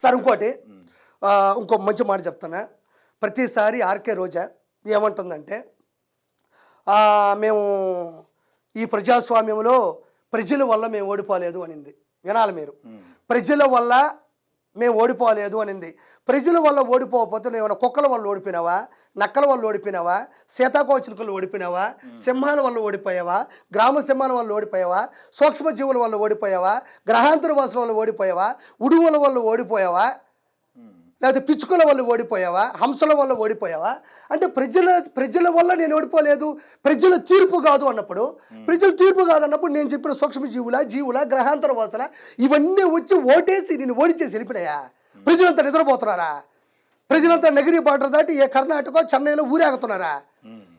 Sir ఇంకోటి ఇంకో మంచి మాట చెప్తున్నా. ప్రతిసారి ఆర్కే రోజా ఏమంటుందంటే మేము ఈ ప్రజాస్వామ్యంలో ప్రజల వల్ల మేము ఓడిపోలేదు అనింది. వినాలి మీరు. ప్రజల వల్ల మేము ఓడిపోలేదు అనింది. ప్రజల వల్ల ఓడిపోకపోతే నువ్వు ఏమైనా కుక్కల వల్ల ఓడిపోయినావా, నక్కల వల్ల ఓడిపోయినావా, సీతాకోచిలుకలు ఓడిపోయినావా, సింహాల వల్ల ఓడిపోయావా, గ్రామ సింహాల వల్ల ఓడిపోయావా, సూక్ష్మజీవుల వల్ల ఓడిపోయావా, గ్రహాంతర వాసుల వల్ల ఓడిపోయావా, ఉడువుల వల్ల ఓడిపోయావా, లేకపోతే పిచ్చుకల వల్ల ఓడిపోయావా, హంసల వల్ల ఓడిపోయావా? అంటే ప్రజల వల్ల నేను ఓడిపోలేదు, ప్రజల తీర్పు కాదు అన్నప్పుడు, ప్రజల తీర్పు కాదు అన్నప్పుడు నేను చెప్పిన సూక్ష్మజీవుల, జీవుల, గ్రహాంతర వాసుల ఇవన్నీ వచ్చి ఓటేసి నేను ఓడిచేసి వెళ్ళిపోయాయా? ప్రజలంతా నిద్రపోతున్నారా? ప్రజలంతా నగిరి బార్డర్ దాటి ఏ కర్ణాటక చెన్నైలో ఊరేగుతున్నారా?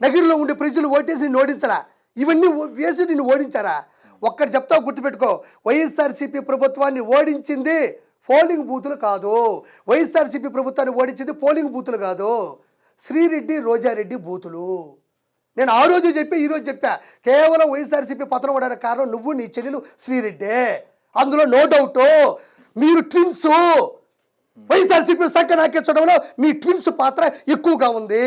నగిరిలో ఉండే ప్రజలు ఓటేసి నిన్ను ఓడించరా? ఇవన్నీ వేసి నిన్ను ఓడించారా? ఒక్కటి చెప్తావు, గుర్తుపెట్టుకో. వైఎస్ఆర్సీపీ ప్రభుత్వాన్ని ఓడించింది పోలింగ్ బూతులు కాదు. వైఎస్ఆర్సీపీ ప్రభుత్వాన్ని ఓడించింది పోలింగ్ బూతులు కాదు, శ్రీరెడ్డి రోజారెడ్డి బూతులు. నేను ఆ రోజు చెప్పి ఈరోజు చెప్పా, కేవలం వైఎస్ఆర్సీపీ పతనం అవడానికి కారణం నువ్వు, నీ చెల్లెలు శ్రీరెడ్డే. అందులో నో డౌట్. మీరు ట్విన్స్. వైఎస్ఆర్సీపీ సంఖ్య నాకెచ్చడంలో మీ ట్విన్స్ పాత్ర ఎక్కువగా ఉంది.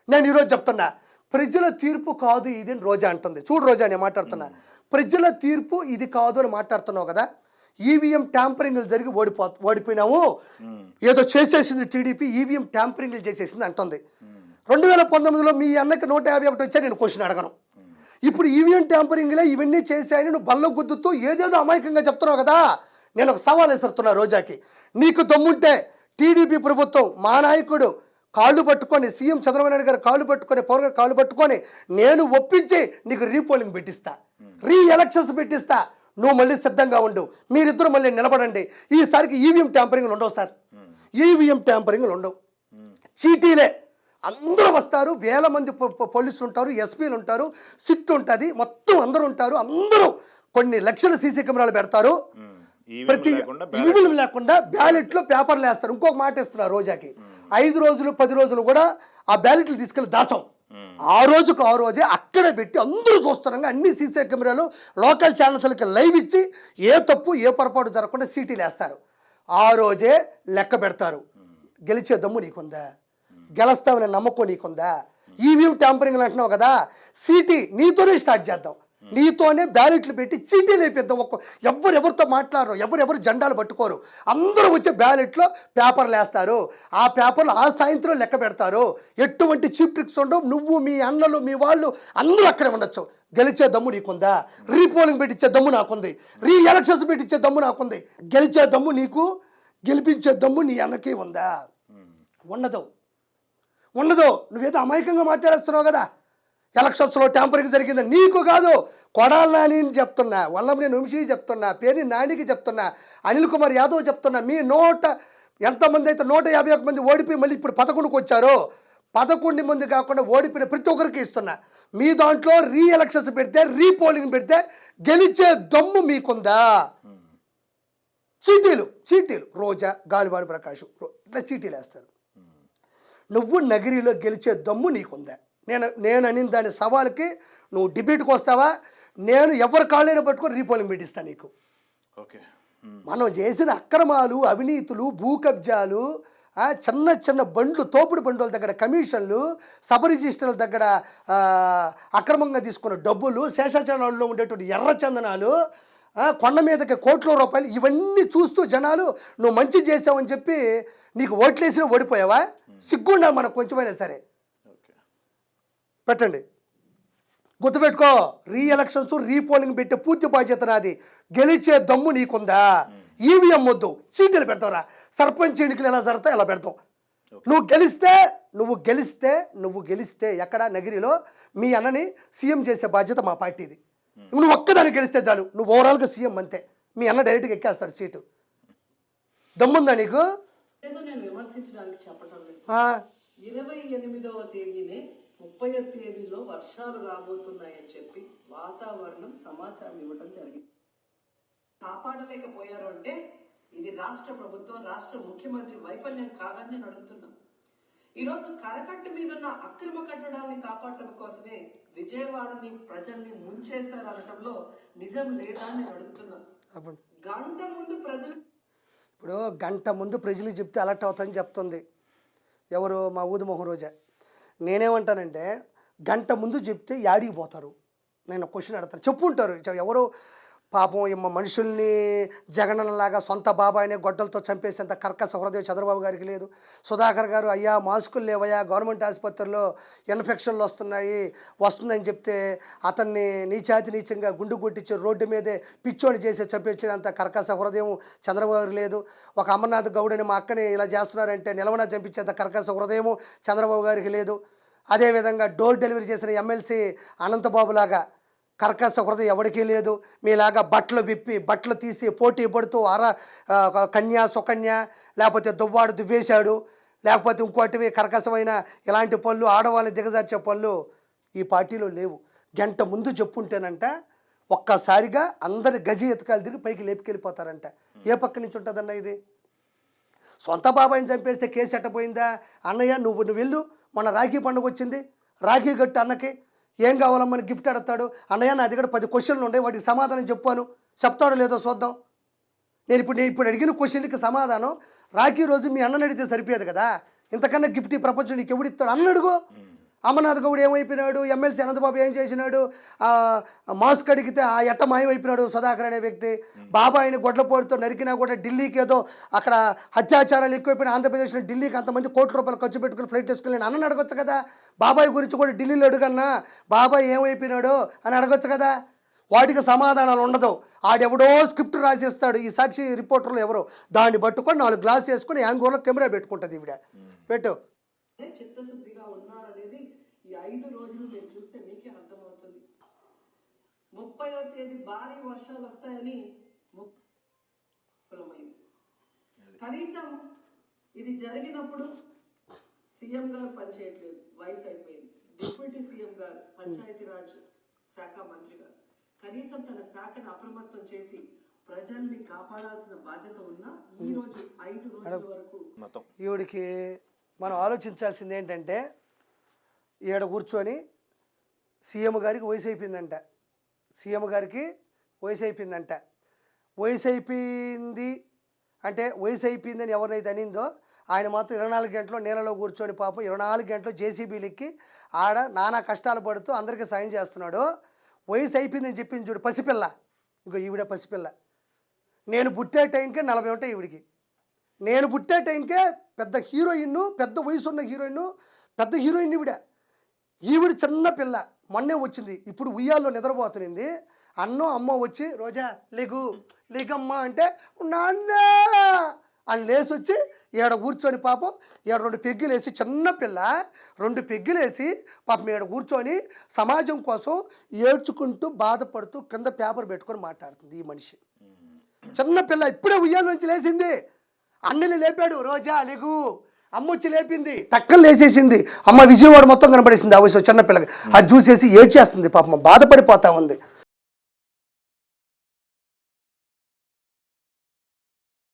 నేను ఈరోజు చెప్తున్నా, ప్రజల తీర్పు కాదు ఇది అని రోజా అంటుంది. చూడు రోజా, నేను మాట్లాడుతున్నా, ప్రజల తీర్పు ఇది కాదు అని మాట్లాడుతున్నావు కదా. ఈవీఎం ట్యాంపరింగ్లు జరిగి ఓడిపోయినాము, ఏదో చేసేసింది టీడీపీ, ఈవీఎం ట్యాంపరింగ్లు చేసేసింది అంటుంది. 2019లో మీ అన్నకి 151 వచ్చా, నేను క్వశ్చన్ అడగను. ఇప్పుడు ఈవీఎం ట్యాంపరింగ్లే ఇవన్నీ చేశాయని నువ్వు బల్ల గుద్దుతూ ఏదేదో అమాయకంగా చెప్తున్నావు కదా. నేను ఒక సవాల్ విసురుతున్నా రోజాకి. నీకు దమ్ముంటే టీడీపీ ప్రభుత్వం, మా నాయకుడు కాళ్ళు పట్టుకొని, సీఎం చంద్రబాబు నాయుడు గారు కాళ్ళు పట్టుకొని, పవన్ గారు కాళ్ళు పట్టుకొని, నేను ఒప్పించి నీకు రీపోలింగ్ పెట్టిస్తా, రీ ఎలక్షన్స్ పెట్టిస్తా, నువ్వు మళ్ళీ సిద్ధంగా ఉండు, మీరిద్దరు మళ్ళీ నిలబడండి. ఈసారికి ఈవీఎం ట్యాంపరింగ్లు ఉండవు సార్, ఈవీఎం ట్యాంపరింగ్లు ఉండవు. చీటీలే అందరూ వస్తారు, వేల మంది పోలీసులు ఉంటారు, ఎస్పీలు ఉంటారు, సిట్ ఉంటుంది, మొత్తం అందరూ ఉంటారు. అందరూ కొన్ని లక్షల సీసీ కెమెరాలు పెడతారు. ప్రతి ఈవీఎం లేకుండా బ్యాలెట్లో పేపర్లు వేస్తారు. ఇంకొక మాట ఇస్తున్నారు రోజాకి, 5 రోజులు 10 రోజులు కూడా ఆ బ్యాలెట్లు తీసుకెళ్ళి దాచం. ఆ రోజే అక్కడే పెట్టి అందరూ చూస్తున్నాగా అన్ని సీసీ కెమెరాలు, లోకల్ ఛానల్స్లకి లైవ్ ఇచ్చి ఏ తప్పు ఏ పొరపాటు జరగకుండా సీటీలు వేస్తారు. ఆ రోజే లెక్క పెడతారు. గెలిచే దమ్ము నీకుందా? గెలుస్తామనే నమ్మకం నీకుందా? ఈవీఎం ట్యాంపరింగ్ అంటున్నావు కదా, సీటీ నీతోనే స్టార్ట్ చేద్దాం, నీతోనే బ్యాలెట్లు పెట్టి చీటీలు వేపిద్దాం. ఎవరెవరితో మాట్లాడరు, ఎవరెవరు జెండాలు పట్టుకోరు, అందరూ వచ్చే బ్యాలెట్లో పేపర్లు వేస్తారు. ఆ పేపర్లు ఆ సాయంత్రం లెక్క పెడతారు. ఎటువంటి చీప్ ట్రిక్స్ ఉండవు. నువ్వు, మీ అన్నలు, మీ వాళ్ళు అందరూ అక్కడే ఉండొచ్చు. గెలిచే దమ్ము నీకుందా? రీపోలింగ్ పెట్టించే దమ్ము నాకుంది, రీ ఎలక్షన్స్ పెట్టించే దమ్ము నాకుంది. గెలిచే దమ్ము నీకు, గెలిపించే దమ్ము నీ అన్నకి ఉందా? ఉండదు. నువ్వేదో అమాయకంగా మాట్లాడేస్తున్నావు కదా. ఎలక్షన్స్లో ట్యాంపరింగ్ జరిగింది నీకు కాదు, కొడాల నాని చెప్తున్నా, వల్లభనేని వంశీ చెప్తున్నా, పేరు నానికి చెప్తున్నా, అనిల్ కుమార్ యాదవ్ చెప్తున్నా. మీ ఎంతమంది అయితే 151 మంది ఓడిపోయి మళ్ళీ ఇప్పుడు 11కి వచ్చారో, 11 మంది కాకుండా ఓడిపోయిన ప్రతి ఒక్కరికి ఇస్తున్నా. మీ దాంట్లో రీ ఎలక్షన్స్ పెడితే, రీపోలింగ్ పెడితే గెలిచే దమ్ము మీకుందా? చీటీలు రోజా, గాలివాడి ప్రకాష్ ఇట్లా చీటీలు వేస్తారు. నువ్వు నగిరిలో గెలిచే దమ్ము నీకుందా? నేను అనిన దాని సవాల్కి నువ్వు డిబేట్కి వస్తావా? నేను ఎవరి కాళ్ళైనా పట్టుకొని రీపోలింగ్ పెట్టిస్తాను నీకు. ఓకే, మనం చేసిన అక్రమాలు, అవినీతులు, భూ కబ్జాలు, చిన్న బండ్లు, తోపుడు బండ్ల దగ్గర కమిషన్లు, సబ్ రిజిస్టర్ల దగ్గర అక్రమంగా తీసుకున్న డబ్బులు, శేషాచలంలో ఉండేటువంటి ఎర్రచందనాలు, కొండ మీదకి కోట్ల రూపాయలు, ఇవన్నీ చూస్తూ జనాలు నువ్వు మంచి చేసావని చెప్పి నీకు ఓట్లేసినా ఓడిపోయావా? సిగ్గుండా మనకు కొంచెమైనా సరే. పెట్టండి, గుర్తుపెట్టుకో, రీ ఎలక్షన్స్ రీపోలింగ్ పెట్టే పూర్తి బాధ్యత నాది. గెలిచే దమ్ము నీకుందా? ఈవీఎం వద్దు, చీటీలు పెడతావురా. సర్పంచ్ ఎన్నికలు ఎలా జరుగుతాయి ఎలా పెడతావు. నువ్వు గెలిస్తే ఎక్కడ నగిరిలో మీ అన్నని సీఎం చేసే బాధ్యత మా పార్టీది. నువ్వు ఒక్కదాన్ని గెలిస్తే చాలు, నువ్వు ఓవరాల్గా సీఎం అంతే. మీ అన్న డైరెక్ట్గా ఎక్కేస్తాడు సీటు. దమ్ముందా నీకు? 28వ తేదీనే 30వ తేదీలో వర్షాలు రాబోతున్నాయని చెప్పి వాతావరణం సమాచారం ఇవ్వడం జరిగింది. కాపాడలేకపోయారు అంటే ఇది రాష్ట్ర ప్రభుత్వం, రాష్ట్ర ముఖ్యమంత్రి వైఫల్యం కాదని నేను అడుగుతున్నాను. ఈరోజు కరకట్టు మీద ఉన్న అక్రమ కట్టడాన్ని కాపాడటం కోసమే విజయవాడని ప్రజల్ని ముంచేశారు అనటంలో నిజం లేదా అని నేను అడుగుతున్నాను. గంట ముందు ప్రజలు ఇప్పుడు గంట ముందు ప్రజలు చెప్తే అలర్ట్ అవుతుందని చెప్తుంది ఎవరు, మా ఊదుమోహన్ రోజా. నేనేమంటానంటే గంట ముందు చెప్తే యాడికి పోతారు? నేను క్వశ్చన్ అడతాను. చెప్పుంటారు ఎవరు పాపం మనుషుల్ని జగనన్నలాగా సొంత బాబాయినే గొడ్డలతో చంపేసేంత కర్కశ హృదయం చంద్రబాబు గారికి లేదు. సుధాకర్ గారు అయ్యా మాస్కులు లేవయ్యా, గవర్నమెంట్ ఆసుపత్రుల్లో ఇన్ఫెక్షన్లు వస్తుందని చెప్తే అతన్ని నీచంగా గుండు కొట్టించి రోడ్డు మీదే పిచ్చోని చేసి చంపించినంత కర్కశ హృదయం చంద్రబాబు గారికి లేదు. ఒక అమర్నాథ్ గౌడని మా అక్కని ఇలా చేస్తున్నారంటే నిలవన చంపించేంత కర్కశ హృదయము చంద్రబాబు గారికి లేదు. అదేవిధంగా డోర్ డెలివరీ చేసిన ఎమ్మెల్సీ అనంతబాబు లాగా కర్కశ హృదయం ఎవరికీ లేదు. మీలాగా బట్టలు తీసి పోటీ పడుతూ కన్యా సుకన్య లేకపోతే దువ్వాడు దువ్వేశాడు లేకపోతే ఇంకోటివి కర్కశమైన ఇలాంటి పళ్ళు ఆడవాళ్ళని దిగజార్చే పళ్ళు ఈ పార్టీలో లేవు. గంట ముందు చెప్పుంటేనంట ఒక్కసారిగా అందరి గజి ఎతకాలు తిరిగి పైకి లేపుకెళ్ళిపోతారంట. ఏ పక్క నుంచి ఉంటుందన్న ఇది? సొంత బాబాయిని చంపేస్తే కేసు ఎట్టపోయిందా? అన్నయ్య నువ్వు వెళ్ళు, మొన్న రాఖీ పండుగ వచ్చింది, రాఖీ గట్టు అన్నకి ఏం కావాలమ్మని గిఫ్ట్ అడుగుతాడు. అన్నయ్య నా దగ్గర 10 క్వశ్చన్లు ఉన్నాయి, వాటికి సమాధానం చెప్పాను, చెప్తాడో లేదో చూద్దాం. నేను ఇప్పుడు అడిగిన క్వశ్చన్కి సమాధానం రాఖీ రోజు మీ అన్నని అడిగితే సరిపోయేది కదా. ఇంతకన్నా గిఫ్ట్ ఈ ప్రపంచం నీకు ఎవడిస్తాడు అన్న అడుగు. అమర్నాథ్ గౌడ్ ఏమైపోయినాడు, ఎమ్మెల్సీ అనంతబాబు ఏం చేసినాడు, మాస్క్ అడిగితే ఆ ఎట్ట మాయమైపోయినాడు సుధాకర్ అనే వ్యక్తి. బాబాయిని గొడ్లపోటుతో నరికినా కూడా ఢిల్లీకి ఏదో అక్కడ అత్యాచారాలు ఎక్కువైపోయిన ఆంధ్రప్రదేశ్లో ఢిల్లీకి అంతమంది కోట్ల రూపాయలు ఖర్చు పెట్టుకుని ఫ్లైట్ వేసుకుని నేను అన్నని అడగొచ్చు కదా. బాబాయ్ గురించి కూడా ఢిల్లీలో అడుగన్నా బాబాయ్ ఏమైపోయినాడు అని అడగొచ్చు కదా. వాటికి సమాధానాలు ఉండదు. ఆడెవడో స్క్రిప్ట్ రాసిస్తాడు. ఈ సాక్షి రిపోర్టర్లు ఎవరో దాన్ని పట్టుకొని 4 గ్లాస్ వేసుకుని యాంగోర్లో కెమెరా పెట్టుకుంటుంది. ఈవిడ పెట్టు చిత్తశుద్ధిగా ఉన్నారనేది ఈ 5 రోజులు మీరు చూస్తే మీకే అర్థమవుతుంది. 30వ తేదీ భారీ వర్షాలు వస్తాయని కనీసం ఇది జరిగినప్పుడు సీఎం గారు పనిచేయట్లేదు, వయసు అయిపోయింది. డిప్యూటీ సీఎం గారు పంచాయతీరాజ్ శాఖ మంత్రి గారు కనీసం తన శాఖను అప్రమత్తం చేసి ప్రజల్ని కాపాడాల్సిన బాధ్యత ఉన్న ఈ రోజు 5 రోజుల వరకు ఈవిడికి మనం ఆలోచించాల్సింది ఏంటంటే ఈడ కూర్చొని సీఎం గారికి వయసు అయిపోయిందంట. వయసు అయిపోయింది అంటే వయసు అయిపోయిందని ఎవరినైతే అనిందో ఆయన మాత్రం 24 గంటలు నీళ్ళలో కూర్చొని పాపం 24 గంటలు జేసీబీలు ఎక్కి ఆడ నానా కష్టాలు పడుతూ అందరికీ సాయం చేస్తున్నాడు. వయసు అయిపోయిందని చెప్పింది చూడు పసిపిల్ల. ఇంకో ఈవిడ పసిపిల్ల. నేను పుట్టే టైంకే 40 ఉంటాయి ఈవిడికి. నేను పుట్టే టైంకే పెద్ద వయసు ఉన్న పెద్ద హీరోయిన్ ఈవిడ చిన్న పిల్ల. మొన్నే వచ్చింది, ఇప్పుడు ఉయ్యాల్లో నిద్రపోతుంది. అమ్మ వచ్చి రోజా లేగమ్మా అంటే నాన్న అని లేచి వచ్చి ఈడ కూర్చొని పాపం ఈడ 2 పెగ్గులు వేసి చిన్న పిల్ల 2 పెగ్గులు వేసి పాపం ఈడ కూర్చొని సమాజం కోసం ఏడ్చుకుంటూ బాధపడుతూ కింద పేపర్ పెట్టుకొని మాట్లాడుతుంది ఈ మనిషి. చిన్న పిల్ల ఇప్పుడే ఉయ్యాల నుంచి లేచింది. అన్నని లేపాడు, రోజా లేగు, అమ్మ వచ్చి లేపింది, టక్కలు లేచేసింది. అమ్మ విజయవాడ మొత్తం కనపడేసింది ఆ వయసు చిన్న పిల్లకి. అది చూసేసి ఏడ్చేస్తుంది పాపం, బాధపడిపోతా ఉంది.